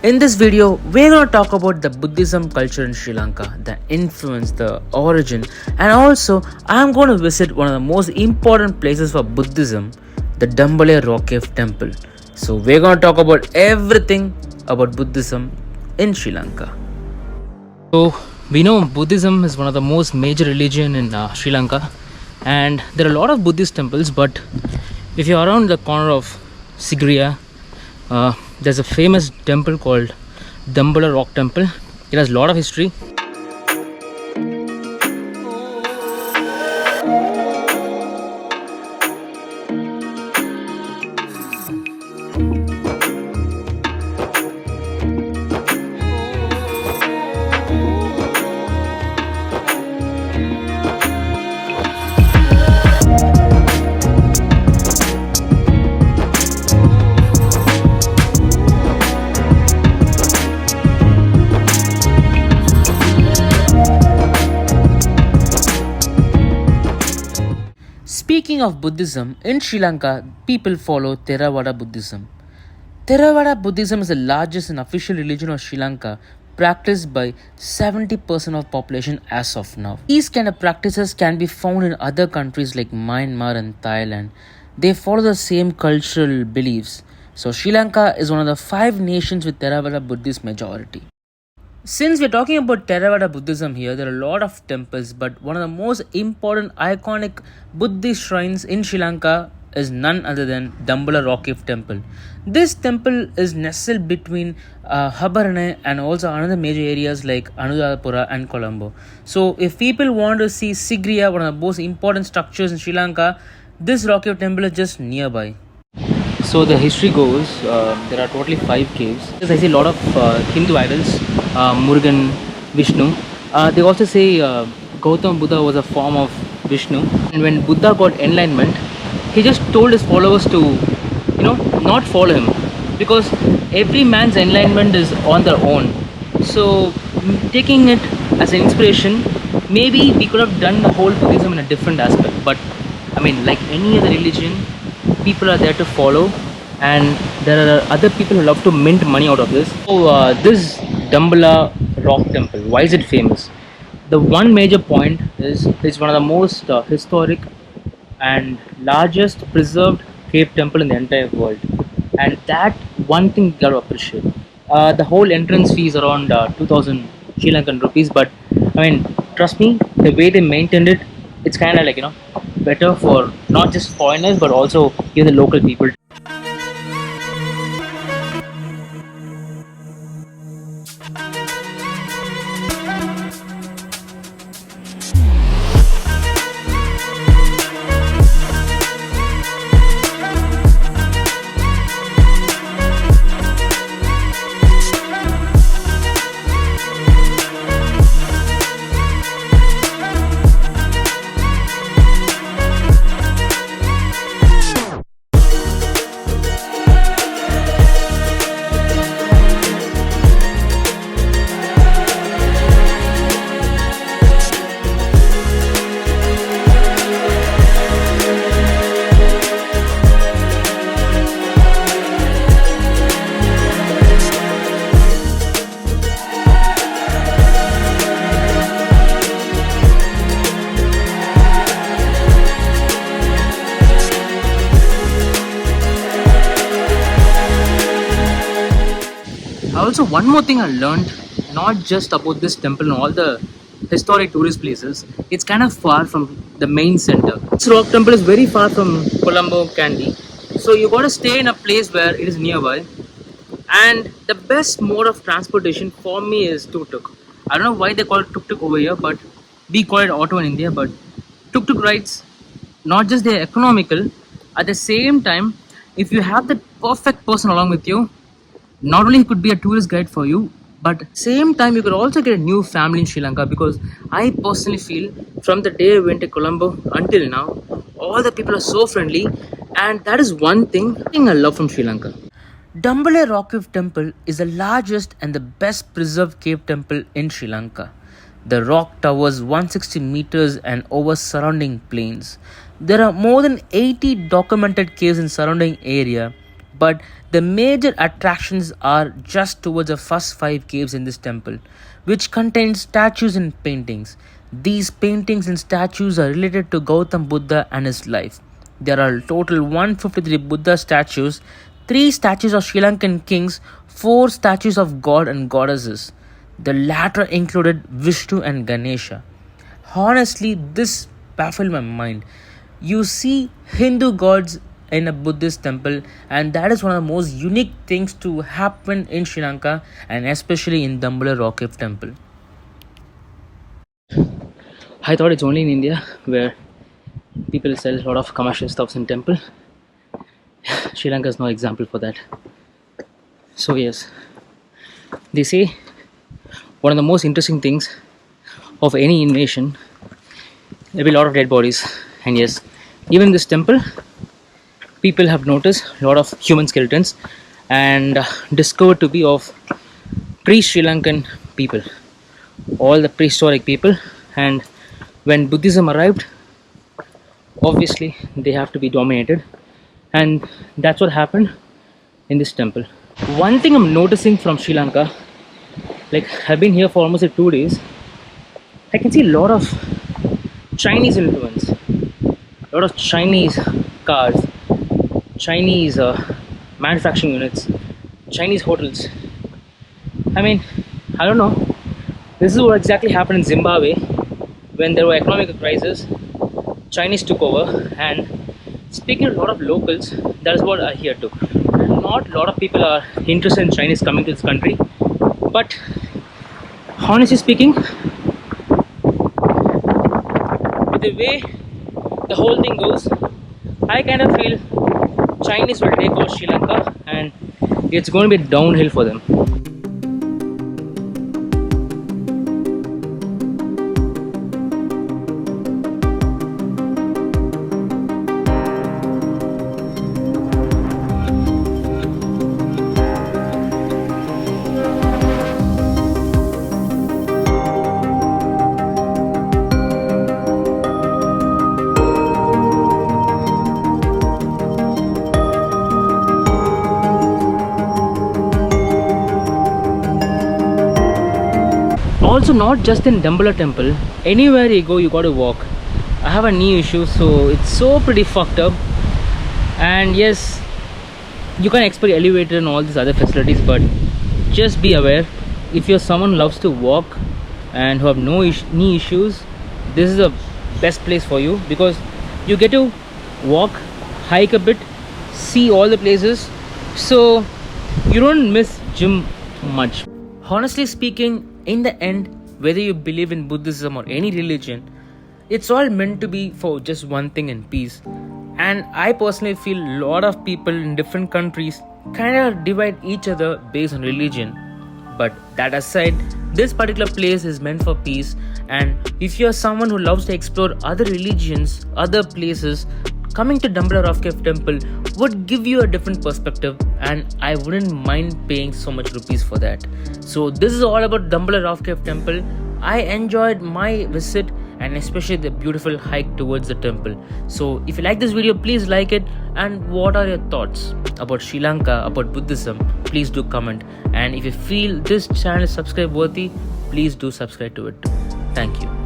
In this video, we're going to talk about the Buddhism culture in Sri Lanka, the influence, the origin, and also I'm going to visit one of the most important places for Buddhism, the Dambulla Rock Temple. So we're going to talk about everything about Buddhism in Sri Lanka. So we know Buddhism is one of the most major religion in Sri Lanka, and there are a lot of Buddhist temples, but if you're around the corner of Sigiriya, there's a famous temple called Dambulla Rock Temple. It has a lot of history. Speaking of Buddhism, in Sri Lanka, people follow Theravada Buddhism. Theravada Buddhism is the largest and official religion of Sri Lanka, practiced by 70% of population as of now. These kind of practices can be found in other countries like Myanmar and Thailand. They follow the same cultural beliefs. So Sri Lanka is one of the 5 nations with Theravada Buddhist majority. Since we're talking about Theravada Buddhism here, there are a lot of temples, but one of the most important iconic Buddhist shrines in Sri Lanka is none other than Dambulla Rock Temple. This temple is nestled between Habarane and also another major areas like Anuradhapura and Colombo. So if people want to see Sigiriya, one of the most important structures in Sri Lanka, this Rock Temple is just nearby. So the history goes, there are totally 5 caves. I see a lot of Hindu idols, Murugan, Vishnu. They also say Gautama Buddha was a form of Vishnu. And when Buddha got enlightenment, he just told his followers to, not follow him. Because every man's enlightenment is on their own. So taking it as an inspiration, maybe we could have done the whole Buddhism in a different aspect. But like any other religion, people are there to follow, and there are other people who love to mint money out of this. So this Dambulla Rock Temple, why is it famous? The one major point is it's one of the most historic and largest preserved cave temple in the entire world, and that one thing you gotta appreciate. The whole entrance fee is around 2000 Sri Lankan rupees, but trust me, the way they maintained it, it's kind of better for not just foreigners but also even the local people. Also, one more thing I learned, not just about this temple and all the historic tourist places, it's kind of far from the main center. This rock temple is very far from Colombo, Kandy. So you gotta stay in a place where it is nearby. And the best mode of transportation for me is tuk-tuk. I don't know why they call it tuk-tuk over here, but we call it auto in India. But tuk-tuk rides, not just they're economical, at the same time, if you have the perfect person along with you, not only could be a tourist guide for you, but same time you could also get a new family in Sri Lanka, because I personally feel from the day I went to Colombo until now, all the people are so friendly, and that is one thing I love from Sri Lanka. Dambulla Rock Temple is the largest and the best preserved cave temple in Sri Lanka. The rock towers 160 meters and over surrounding plains. There are more than 80 documented caves in surrounding area, But the major attractions are just towards the first five caves in this temple, which contain statues and paintings. These paintings and statues are related to Gautam Buddha and his life. There are total 153 Buddha statues, 3 statues of Sri Lankan kings, 4 statues of god and goddesses. The latter included Vishnu and Ganesha. Honestly, this baffled my mind. You see Hindu gods in a Buddhist temple, and that is one of the most unique things to happen in Sri Lanka and especially in Dambulla Rock Temple. I thought it's only in India where people sell a lot of commercial stuffs in temple. Sri Lanka is no example for that. So yes, they say one of the most interesting things of any invasion, there will be a lot of dead bodies. And yes, even in this temple, people have noticed a lot of human skeletons and discovered to be of pre-Sri Lankan people, all the prehistoric people. And when Buddhism arrived, obviously they have to be dominated, and that's what happened in this temple. One thing I'm noticing from Sri Lanka, like I've been here for almost 2 days, I can see a lot of Chinese influence, a lot of Chinese cars, Chinese manufacturing units, Chinese hotels. I mean, I don't know. This is what exactly happened in Zimbabwe when there were economic crisis. Chinese took over, and speaking to a lot of locals, that is what I hear too. Not a lot of people are interested in Chinese coming to this country, but honestly speaking, with the way the whole thing goes, I kind of feel Chinese will take over Sri Lanka and it's going to be downhill for them. Also, not just in Dambulla temple, anywhere you go you got to walk. I have a knee issue, so it's so pretty fucked up. And yes, you can expect elevator and all these other facilities, but just be aware, if you're someone who loves to walk and who have no knee issues, this is the best place for you, because you get to walk, hike a bit, see all the places, so you don't miss gym much. Honestly speaking, in the end, whether you believe in Buddhism or any religion, it's all meant to be for just one thing, and peace. And I personally feel a lot of people in different countries kind of divide each other based on religion. But that aside, this particular place is meant for peace, and if you're someone who loves to explore other religions, other places, coming to Dambulla Rock Temple would give you a different perspective, and I wouldn't mind paying so much rupees for that. So this is all about Dambulla Rock Temple. I enjoyed my visit, and especially the beautiful hike towards the temple. So if you like this video, please like it. And what are your thoughts about Sri Lanka, about Buddhism? Please do comment. And if you feel this channel is subscribe worthy, please do subscribe to it. Thank you.